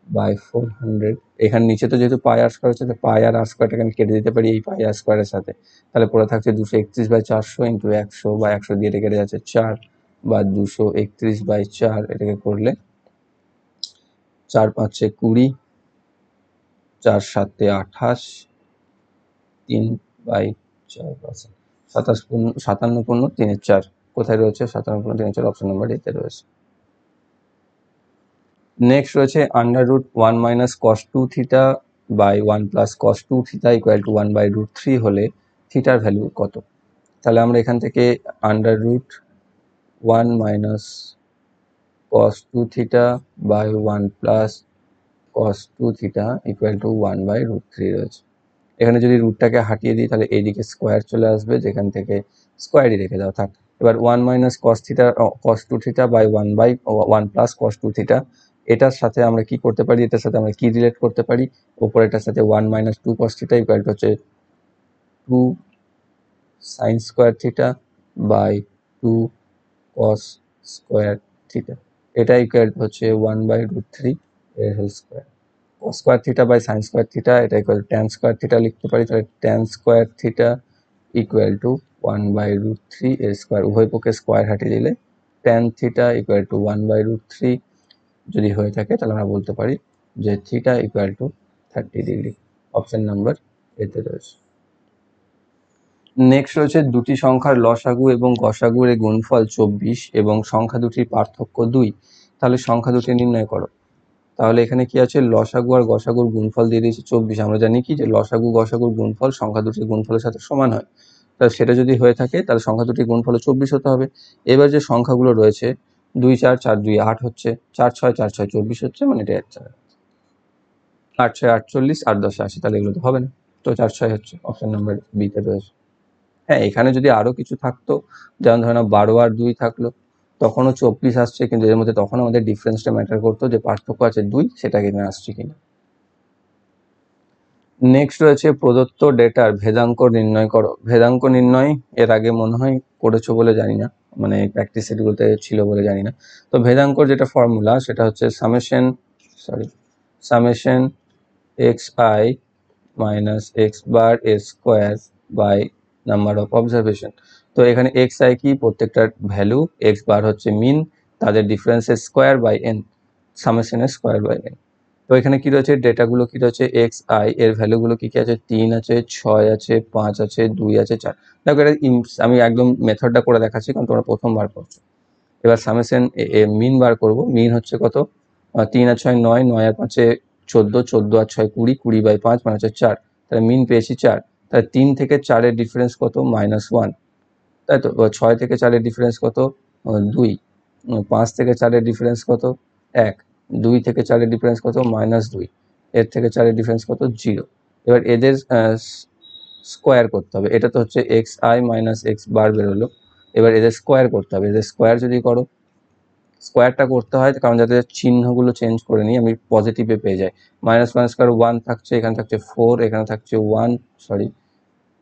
by 400। এখানে নিচে তো যেহেতু পাই আর স্কোয়ার হচ্ছে, তো পাই আর স্কোয়ারটাকে আমি কেটে দিতে পারি এই পাই আর স্কোয়ারের সাথে। তাহলে পরে থাকছে 231/400 ইন্টু 100 বা 100 দিয়ে এটা কেটে যাচ্ছে 4 বা 231/4। এটাকে করলে 4 5 20, 4 7 28, 3/4%। 57.3/4 কোথায় রয়েছে? 57.3/4 অপশন নাম্বার এতে রয়েছে। নেক্সট রয়েছে √1 minus cos 2 theta by 1 plus cos 2 theta equal to 1/√3 হলে থিটার ভ্যালু কত? তাহলে আমরা এখান থেকে √1 minus cos 2 theta by 1 plus cos 2 theta equal to 1/√3 রয়েছে। এখানে যদি রুটটাকে হাটিয়ে দিই তাহলে এইদিকে স্কোয়ার চলে আসবে, যেখান থেকে স্কোয়ারই রেখে দেওয়া থাক। এবার 1 minus cos theta cos 2 theta by 1 plus cos 2 theta, এটার সাথে আমরা কি করতে পারি, এটার সাথে আমরা কি রিলেট করতে পারি? ওপর এটার সাথে 1 minus 2 cos theta equal to হচ্ছে 2 sine square theta by 2 cos square theta, এটা ইকুয়াল টু হচ্ছে 1/√3 এর whole square. Cos square theta by sine square theta, এটা ইকুয়াল ট্যান স্কোয়ার থিটা লিখতে পারি। তাহলে tan square theta equal to 1/√3 এর square. উভয় পক্ষে স্কোয়ার হাটিয়ে দিলে ট্যান থিটা ইকুয়াল টু 1/√3 যদি হয়ে থাকে তাহলে আমরা বলতে পারি যে theta equal two 30 degree. Option number এতে রয়েছে। নেক্সট রয়েছে দুটি সংখ্যার লসাগু এবং গসাগুর গুণফল 24 এবং সংখ্যা দুটির পার্থক্য 2। তাহলে সংখ্যা দুটি নির্ণয় করো। তাহলে এখানে কি আছে? লসাগু আর গসাগুর গুণফল দিয়ে দিয়েছে 24। আমরা জানি কি যে লসাগু গসাগুর গুণফল সংখ্যা দুটির গুণফলের সাথে সমান হয়। তাহলে সেটা যদি হয়ে থাকে তাহলে সংখ্যা দুটির গুণফল 24 হতে হবে। এবার যে সংখ্যাগুলো রয়েছে 2 4 4 2 8 হচ্ছে, 4 6 4 6 24 হচ্ছে, মানে এটা 8 6 48, 8 10 80। তাহলে এগুলো তো হবে না, তো 4 6 হচ্ছে। অপশন নাম্বার বিতে রয়েছে। হ্যাঁ, এখানে যদি আরো কিছু থাকতো, যেমন ধরে নাও 12 আর 2 থাকলো, তখনও 24 আসছে, কিন্তু এর মধ্যে তখন আমাদের ডিফারেন্সটা ম্যাটার করতো, যে পার্থক্য আছে 2, সেটা কিনা আসছে কিনা। নেক্সট রয়েছে প্রদত্ত ডেটার ভেদাঙ্ক নির্ণয় করো। ভেদাঙ্ক নির্ণয় এর আগে মনে হয় করেছো বলে জানি না, মানে প্র্যাকটিস সেটগুলোতে ছিল বলে জানি না। তো ভেদাঙ্কর যেটা ফর্মুলা সেটা হচ্ছে summation xi minus x bar এর square by number of observation. তো এখানে xi কি? প্রত্যেকটার ভ্যালু, এক্স বার হচ্ছে মিন, তাদের ডিফারেন্সের স্কোয়ার বাই এন, সামেশনের স্কোয়ার বাই এন। তো এখানে কি রয়েছে? ডেটাগুলো কি রয়েছে? xi এর ভ্যালুগুলো কি কি আছে? 3 আছে, 6 আছে, 5 আছে, 2 আছে, 4। দেখো এটা আমি একদম মেথডটা করে দেখাচ্ছি, কারণ তোমরা প্রথমবার করছো। এবার সামেশন মিন বার করব। মিন হচ্ছে কত? 3 আর 6 9, 9 আর 5 14, 14 আর 6 20, 20/5 মানে হচ্ছে 4। তাহলে মিন পেয়েছি 4। তাহলে 3 থেকে 4-এর ডিফারেন্স কত? -1, তাই তো। 6 থেকে 4-এর ডিফারেন্স কত? 2। 5 থেকে 4-এর ডিফারেন্স কত? 1। 2 থেকে 4-এর ডিফারেন্স কত? -2। এর থেকে 4-এর ডিফারেন্স কত? 0। এবার এদের স্কোয়ার করতে হবে। এটা তো হচ্ছে xi মাইনাস এক্স বার বেরোলো। এবার এদের স্কোয়ার করতে হবে। এদের স্কোয়ার যদি করো, স্কোয়ারটা করতে হয় কারণ যাতে চিহ্নগুলো চেঞ্জ করে নিই, আমি পজিটিভে পেয়ে যাই। -1 1 থাকছে, এখানে থাকছে 4, এখানে থাকছে 1, সরি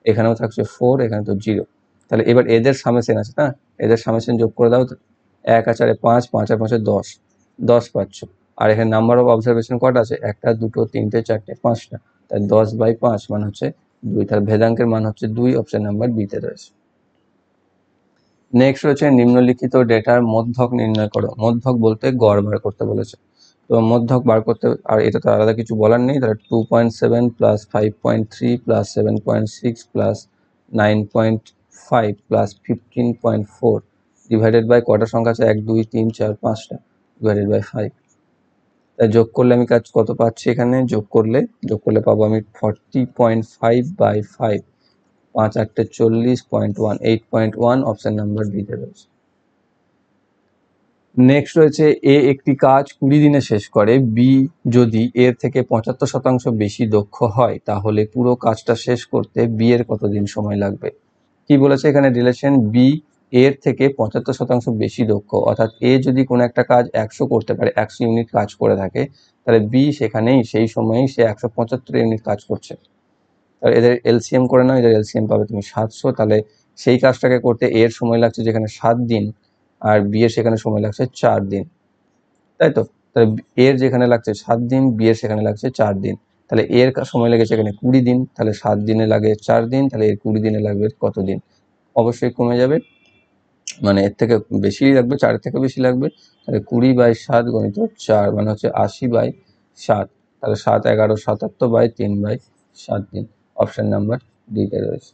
এখানেও থাকছে 4, এখানে তো 0। তাহলে এবার এদের সামেশন আছে না, এদের সামেশন যোগ করে দাও। 1 আর 4 5, 5 আর 5 10, 10 পাচ্ছ। আর এখানে নাম্বার অফ অবজারভেশন কটা আছে? 1টা 2টো 3টে 4টে 5টা, তাই 10/5 মান হচ্ছে 2। তাহলে ভেদাঙ্কের মান হচ্ছে 2, অপশন নাম্বার বিতে রয়েছে। নেক্সট রয়েছে নিম্নলিখিত ডেটার মধ্যক নির্ণয় করো। মধ্যক বলতে গড় বার করতে বলেছে। তো মধ্যক বার করতে, আর এটা তো আলাদা কিছু বলার নেই। তাহলে 2.7 plus 5.3 plus 7.6 plus 9.5 plus 15.4 divided by কটা সংখ্যা আছে? 1 2 3 4 5টা, ডিভাইডেড বাই 5। তাই যোগ করলে আমি কত পাচ্ছি? এখানে যোগ করলে পাবো আমি 40.5/5। 5 8 40.1, 8.1, অপশন নাম্বার বিতে রয়েছে। নেক্সট রয়েছে এ একটি কাজ 20 দিনে শেষ করে, বি যদি এর থেকে 75% বেশি দক্ষ হয় তাহলে পুরো কাজটা শেষ করতে বি এর কতদিন সময় লাগবে? কি বলেছে এখানে? রিলেশন বি এর থেকে 75% বেশি দক্ষ, অর্থাৎ এ যদি কোনো একটা কাজ 100 করতে পারে, 100 ইউনিট কাজ করে থাকে, তাহলে বি সেখানেই সেই সময়েই সে 175 ইউনিট কাজ করছে। তাহলে এদের এলসিএম করে নাও, এদের এলসিএম পাবে তুমি 700। তাহলে সেই কাজটাকে করতে এর সময় লাগছে যেখানে 7 দিন, আর বি এর সেখানে সময় লাগছে 4 দিন, তাই তো। তাহলে এর যেখানে লাগছে 7 দিন, বি এর সেখানে লাগছে 4 দিন, তাহলে এর সময় লেগেছে এখানে 20 দিন, তাহলে 7 দিনে লাগে 4 দিন, তাহলে এর 20 দিনে লাগবে কত দিন? অবশ্যই কমে যাবে, মানে এর থেকে বেশি লাগবে, 4 থেকে বেশি লাগবে। তাহলে 20/7 গণিত 4 মানে হচ্ছে 80/7, তাহলে 7, 11, 77/3/7 দিন। অপশন নাম্বার ডিতে রয়েছে।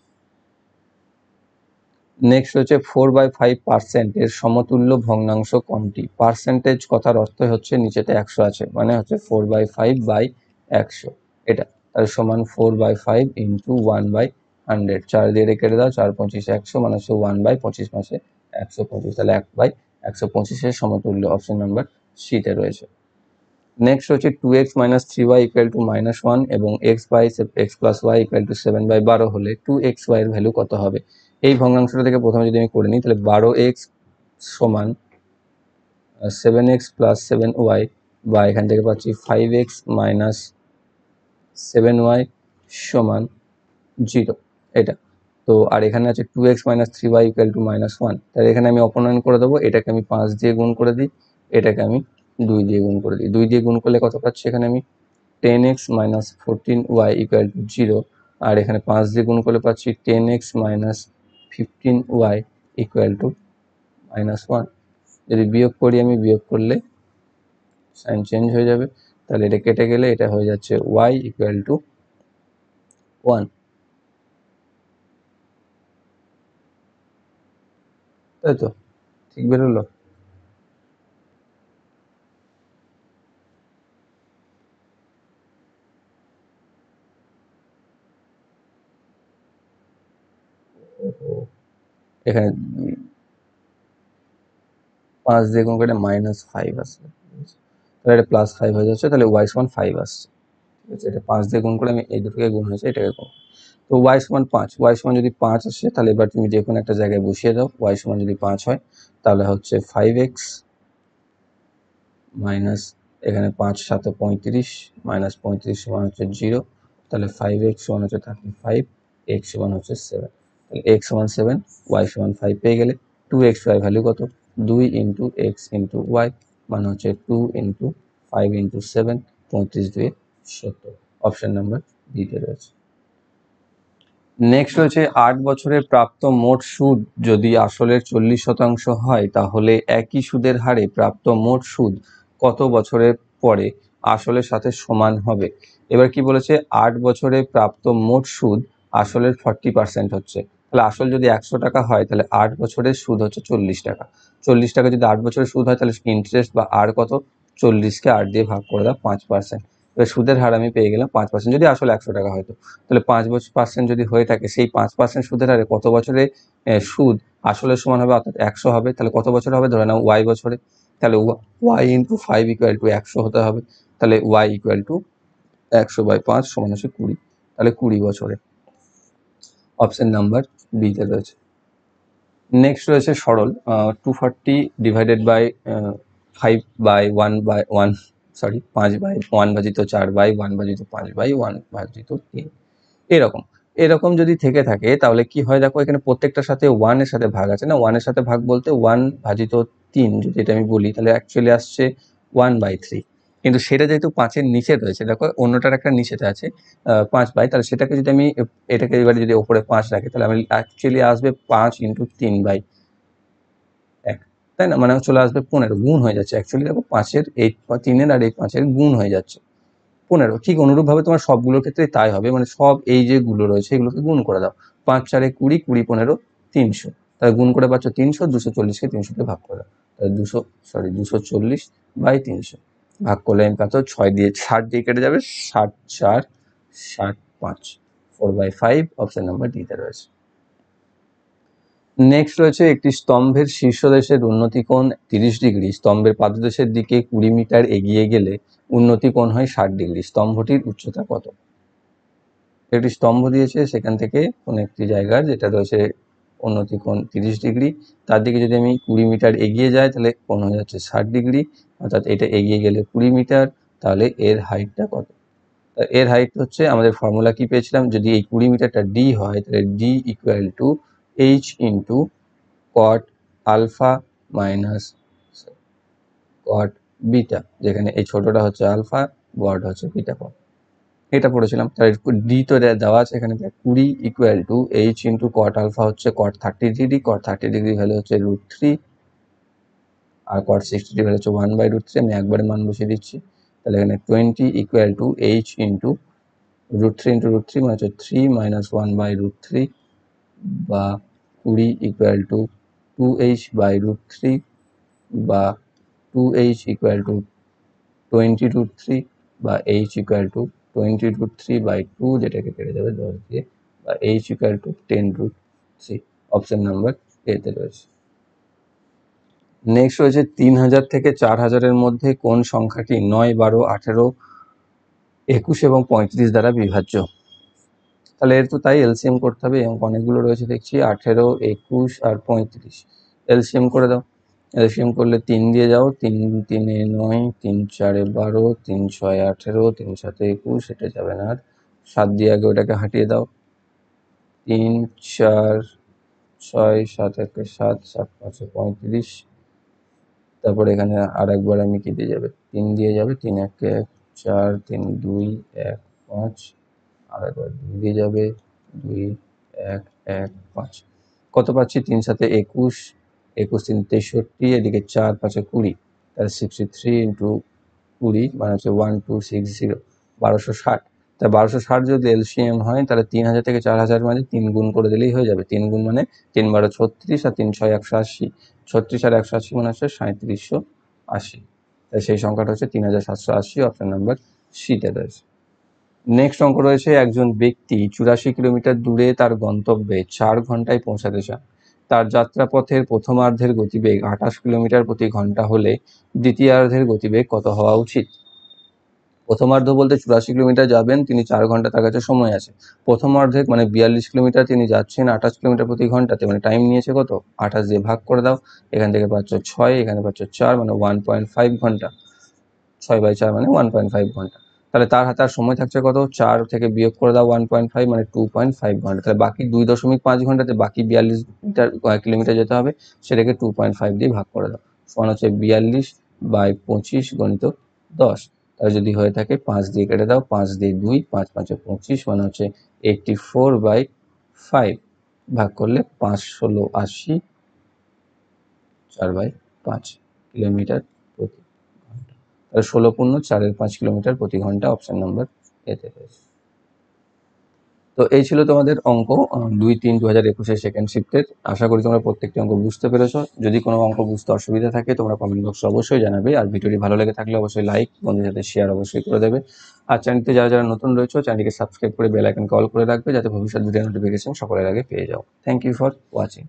নেক্সট হচ্ছে 4/5% এর সমতুল্য ভগ্নাংশ কোনটি? পার্সেন্টেজ কথার অর্থ হচ্ছে নিচেতে 100 আছে, মানে হচ্ছে 4/5/100 এটা, তাহলে সমান 4/5 ইন্টু 1/100, 4 দিয়ে কেটে দাও, 4 25 100 মানে হচ্ছে 1/25 মাসে 125, তাহলে 1/125 সমতুল্য। অপশন নাম্বার সিতে রয়েছে। নেক্সট হচ্ছে 2x - 3y = -1 এবং x plus y = 7/12 হলে 2xy এর ভ্যালু কত হবে? এই ভগ্নাংশটা থেকে প্রথমে যদি আমি করে নিই, তাহলে 12x সমান 7x plus 7y, বা এখান থেকে পাচ্ছি 5x minus 7y সমান 0 এটা। তো আর এখানে আছে 2x - 3y = -1, তাহলে এখানে আমি অপনয়ন করে দেবো, এটাকে আমি 5 দিয়ে গুণ করে দিই, এটাকে আমি 2 দিয়ে গুণ করে দিই। 2 দিয়ে গুণ করলে কত পাচ্ছি এখানে আমি? 10x - 14y = 0, আর এখানে 5 দিয়ে গুণ করলে পাচ্ছি 10x - 15y = -1। যদি বিয়োগ করি, আমি বিয়োগ করলে সাইন চেঞ্জ হয়ে যাবে, তাহলে এটা কেটে গেলে এটা হয়ে যাচ্ছে y = 1, তাই তো? ঠিক বেরোলো? এখানে 5 দিয়ে গুণ করে -5 আসবে, তাহলে এটা +5 হয়ে যাচ্ছে, তাহলে y সমান 5 আসছে। ঠিক আছে, এটা 5 দিয়ে গুণ করে আমি এই দুটোকে গুণ হয়েছে এটাকে গুণ, তো y সমান 5, y সমান যদি 5 আসে, তাহলে এবার তুমি যে কোনো একটা জায়গায় বসিয়ে দাও। y সমান যদি 5 হয়, তাহলে হচ্ছে 5x মাইনাস, এখানে 5 7 35, -35 সমান হচ্ছে 0, তাহলে 5x সমান হচ্ছে 35, x সমান হচ্ছে 7, তাহলে x সমান 7, y সমান 5 পেয়ে গেলে 2xy ভ্যালু কত? 2 ইন্টু এক্স ইন্টু ওয়াই, মানে হচ্ছে 2 ইন্টু 5 ইন্টু 7, 35 2 70। অপশন নাম্বার ডিতে রয়েছে। নেক্সট হচ্ছে 8 বছরের প্রাপ্ত মোট সুদ যদি আসলের 40% হয়, তাহলে একই সুদের হারে প্রাপ্ত মোট সুদ কত বছরের পরে আসলের সাথে সমান হবে? এবার কি বলেছে? 8 বছরে প্রাপ্ত মোট সুদ আসলের 40% হচ্ছে, তাহলে আসল যদি 100 টাকা হয়, তাহলে 8 বছরের সুদ হচ্ছে 40 টাকা। 40 টাকা যদি 8 বছরের সুদ হয়, তাহলে ইন্টারেস্ট বা আর কত? 40কে 8 দিয়ে ভাগ করে দাও, 5%। এবার সুদের হার আমি পেয়ে গেলাম 5%, যদি আসলে 100 টাকা হয়তো, তাহলে 5% যদি হয়ে থাকে, সেই 5% সুদের হারে কত বছরে সুদ আসলের সমান হবে, অর্থাৎ 100 হবে। তাহলে কত বছর হবে? ধরে নাও y বছরে, তাহলে y ইন্টু 5 = 100 হতে হবে, তাহলে y = 100/5 সমান হচ্ছে 20, তাহলে 20 বছরে। অপশন নাম্বার বিতে রয়েছে। নেক্সট রয়েছে সরল 240 ডিভাইডেড বাই 5/1/1, সরি 5/1/4/1/5/3, এরকম এরকম যদি থেকে থাকে, তাহলে কি হয় দেখো, এখানে প্রত্যেকটার সাথে 1 এর সাথে ভাগ আছে না, 1 এর সাথে ভাগ বলতে 1/3, যদি এটা আমি বলি, তাহলে অ্যাকচুয়ালি আসছে 1/3, কিন্তু সেটা যেহেতু 5-এর নিচে রয়েছে, দেখো অন্যটার একটা নিচেতে আছে 5/, তাহলে সেটাকে যদি আমি এটাকে এবারে যদি ওপরে 5 রাখি, তাহলে আমি অ্যাকচুয়ালি আসবে 5 × 3/1, তাই না? মানে চলে আসবে 15, গুণ হয়ে যাচ্ছে অ্যাকচুয়ালি, দেখো 5-এর এই 3-এর আর এই 5-এর গুণ হয়ে যাচ্ছে 15। ঠিক অনুরূপভাবে তোমার সবগুলোর ক্ষেত্রে তাই হবে, মানে সব এই যেগুলো রয়েছে এগুলোকে গুণ করে দাও, 5 4 20, 20 15 300, তাহলে গুণ করে পাচ্ছ 300, 240কে 300 দিয়ে ভাগ করে দাও, তাহলে 240/300 ভাগ করলে আমি পাচ্ছ 6 দিয়ে 60 দিয়ে কেটে যাবে, 60 4 60 5, 4/5। অপশন নাম্বার ডিতে রয়েছে। নেক্সট রয়েছে একটি স্তম্ভের শীর্ষদেশের উন্নতি কোণ 30 ডিগ্রি, স্তম্ভের পাদদেশের দিকে 20 মিটার এগিয়ে গেলে উন্নতি কোণ হয় 60 ডিগ্রি, স্তম্ভটির উচ্চতা কত? একটি স্তম্ভ দিয়েছে, সেখান থেকে কোন একটি জায়গার যেটা রয়েছে উন্নতি কোণ 30 ডিগ্রি, তার দিকে যদি আমি 20 মিটার এগিয়ে যাই, তাহলে কোণ হয়ে যাচ্ছে 60 ডিগ্রি, অর্থাৎ এটা এগিয়ে গেলে 20 মিটার, তাহলে এর হাইটটা কত? এর হাইট হচ্ছে, আমাদের ফর্মুলা কি পেয়েছিলাম, যদি এই 20 মিটারটা ডি হয়, তাহলে D = h into cot alpha minus cot beta, যেখানে এই ছোটটা হচ্ছে আলফা, বড়টা হচ্ছে বিটা কোণ। এটা পড়েছিলাম। তার ডি তো দেওয়া আছে এখানে, 20 equal to h into cot alpha হচ্ছে cot 30 degree, cot 30 degree value হচ্ছে √3, আর কট 60 ডিগ্রি ভ্যালু হচ্ছে 1/√3। আমি একবারে মান বসিয়ে দিচ্ছি। তাহলে এখানে 20 equal to h into √3 into √3 মানে হচ্ছে 3 মাইনাস 1/√3, বা 20 ইকুয়াল টু 2h/√3, বা 2h ইকুয়াল টু 20√3, বা h ইকুয়াল টু 20√3/2, যেটাকে কেটে যাবে 10 দিয়ে, বা h equal to 10√3। Option number এতে রয়েছে। নেক্সট রয়েছে 3000 থেকে 4000-এর মধ্যে কোন সংখ্যাটি 9, 12, 18, 21 এবং 35 দ্বারা বিভাজ্য? তাহলে এর তো তাই এলসিএম করতে হবে, এবং অনেকগুলো রয়েছে দেখছি, 18, 21 আর 35। এলসিএম করে দাও। এলসিএম করলে 3 দিয়ে যাও, 3 3 9, 3 4 12, 3 6 18, 3 7 21, এটা যাবে না আর। 7 দিয়ে আগে ওটাকে হাঁটিয়ে দাও, 3 4 6 7 1 7, 7 5 35। তারপর এখানে আর একবার আমি কি দিয়ে যাবে, 3 দিয়ে যাবে, 3 1 4, 3 2 1 5, আর একবার 2 দিয়ে যাবে, 2 1 1 5। কত পাচ্ছি? 3 7 21, 21 3 63, এদিকে 4 5 20, তাহলে 63 ইন্টু 20 মানে হচ্ছে 1260, 1260। তা 1260 যদি এলসিএম হয়, তাহলে 3000 থেকে 4000 মানে 3 গুণ করে দিলেই হয়ে যাবে। 3 গুণ মানে 3 12 36, আর 3 6 180, 36 আর 180 মানে হচ্ছে 3780। তাই সেই সংখ্যাটা হচ্ছে 3780। অপশন নাম্বার সিতে রয়েছে। নেক্সট অঙ্ক রয়েছে, একজন ব্যক্তি 84 কিলোমিটার দূরে তার গন্তব্যে 4 ঘন্টায় পৌঁছাতে চান। তার যাত্রাপথের প্রথমার্ধের গতিবেগ 28 কিলোমিটার প্রতি ঘন্টা হলে দ্বিতীয়ার্ধের গতিবেগ কত হওয়া উচিত? প্রথমার্ধ বলতে 84 কিলোমিটার যাবেন তিনি, 4 ঘন্টা তার কাছে সময় আছে। প্রথমার্ধে মানে 42 কিলোমিটার তিনি যাচ্ছেন 28 কিলোমিটার প্রতি ঘন্টাতে, মানে টাইম নিয়েছে কত? 28 দিয়ে ভাগ করে দাও। এখান থেকে পাচ্ছ 6, এখানে পাচ্ছ 4, মানে 1.5 ঘন্টা। 6/4 মানে 1.5 ঘন্টা। তাহলে তার হাতে আর সময় থাকছে কত? 4 থেকে বিয়োগ করে দাও 1.5, মানে 2.5 ঘন্টা। তাহলে বাকি 2.5 ঘন্টাতে বাকি 42 কিলোমিটার যেতে হবে, সেটাকে 2.5 দিয়ে ভাগ করে দাও। সমান হচ্ছে 42/25 গণিত 10। তাহলে যদি হয়ে থাকে 5 দিয়ে কেটে দাও, 5 দিয়ে 2, 5 5 25, মানে হচ্ছে 84/5 ভাগ করলে 5 16 80, 4/5 কিলোমিটার প্রতি ঘন্টা। তাহলে 16×4 কিলোমিটার প্রতি ঘন্টা। অপশন নাম্বার এতে রয়েছে। তো এই ছিল তোমাদের অঙ্ক 2-3-2021 সেকেন্ড শিফটের। আশা করি তোমরা প্রত্যেকটি অঙ্ক বুঝতে পেরেছো। যদি কোনো অঙ্ক বুঝতে অসুবিধা থাকে তোমরা কমেন্ট বক্সে অবশ্যই জানাবে, আর ভিডিওটি ভালো লেগে থাকলে অবশ্যই লাইক, বন্ধুদের সাথে শেয়ার অবশ্যই করে দেবে। আর চ্যানেলটি যারা যারা নতুন রয়েছে চ্যানেলটিকে সাবস্ক্রাইব করে বেল আইকন কল করে রাখবে, যাতে ভবিষ্যৎ ভিডিও নোটিফিকেশন সকলের আগে পেয়ে যাও। Thank you for watching.